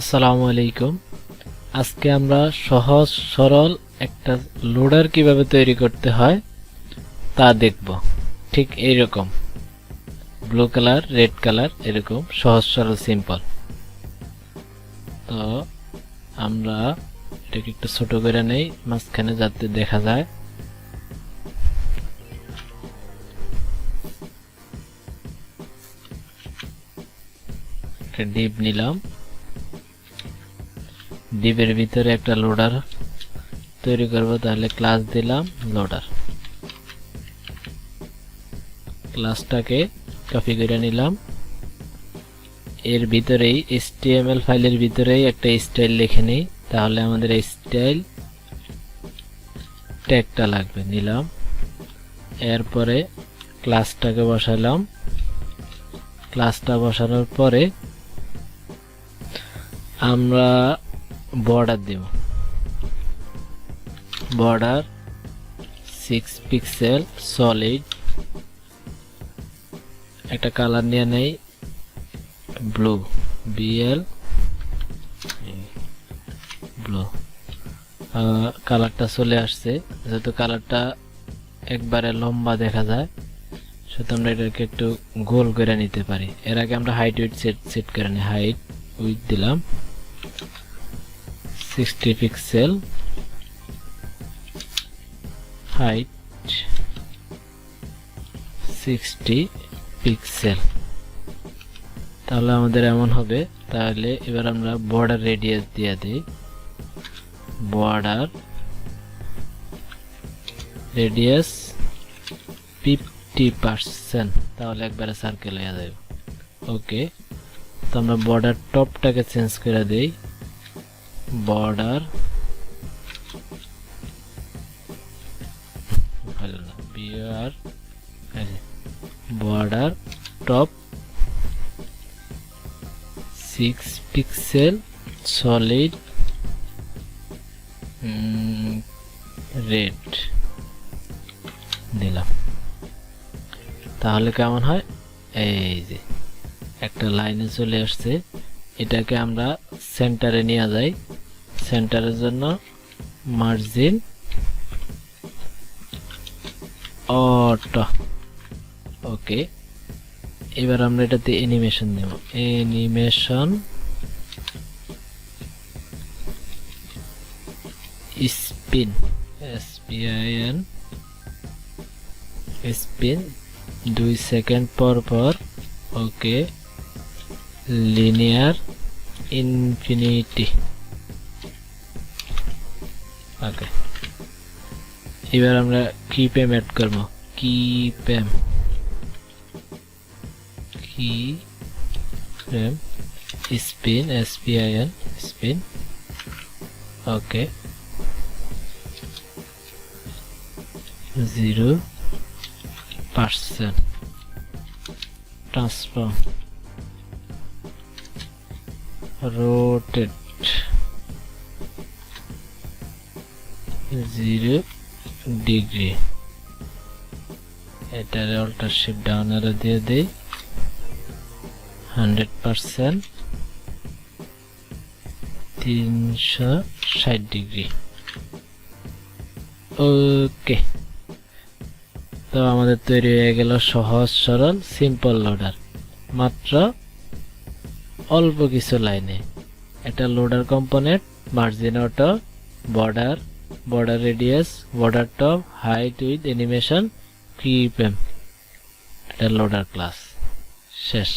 আসসালামু আলাইকুম। আজকে আমরা সহজ সরল একটা লোডার কিভাবে তৈরি করতে হয় তা দেখব। ঠিক এইরকম ব্লু কালার, রেড কালার, এরকম সহজ সরল সিম্পল। তো আমরা এটাকে একটু ছোট করে নেই মাঝখানে যাতে দেখা যায়। একটা ডিপ নিলাম, ডিপের ভিতরে একটা লোডার তৈরি করব, তাহলে ক্লাস দিলাম লোডার। ক্লাসটাকে কপি করে নিলাম, এর ভিতরেই HTML ফাইলের ভিতরেই একটা স্টাইল লিখে নিই, তাহলে আমাদের এই স্টাইল ট্যাগটা লাগবে। নিলাম, এরপরে ক্লাসটাকে বসালাম। ক্লাসটা বসানোর পরে আমরা বর্ডার দেব। বর্ডার 6 পিক্সেল সলিড, একটা কালার নিয়ে নেই ব্লু, BL ব্লু। কালারটা চলে আসছে, যেহেতু কালারটা একবারে লম্বা দেখা যায় সেহেতু আমরা এটাকে একটু গোল করে নিতে পারি। এর আগে আমরা হাইট উইথ সেট করে নিই। হাইট উইথ দিলাম 60 পিক্সেল, হাইট 60 পিক্সেল, তাহলে আমাদের এমন হবে। তাহলে এবার আমরা বর্ডার রেডিয়াস দিয়ে দিই, বর্ডার রেডিয়াস 50%, তাহলে একবারে সার্কেল হয়ে যাবে। ওকে, তো আমরা বর্ডার টপটাকে চেঞ্জ করে দেই, border border top 6 pixel solid red দিলাম। তাহলে কেমন হয়? এই যে একটা লাইনে চলে আসছে। এটাকে আমরা সেন্টারে নিয়ে যাই। সেন্টারের জন্য মার্জিন অটো। ওকে, এবার আমরা এটাতে অ্যানিমেশন দেব। Animation spin, SPIN spin 2 second পর পর। Okay, linear infinity. ওকে, এবার আমরা কিফ্রেম অ্যাড করব। Keyframe spin, SPIN spin. Okay, 0% transform, rotate 0 degree. এটার অল্টার শিফট ডাউন এরো দিয়ে দেই 100%, 360 ডিগ্রি। ওকে, তো আমাদের তৈরি হয়ে গেল সহজ সরল সিম্পল লোডার, মাত্র অল্প কিছু লাইনে। এটা loader component, margin auto, border, border radius, border top, height with animation, keyframe. এটা লোডার ক্লাস শেষ।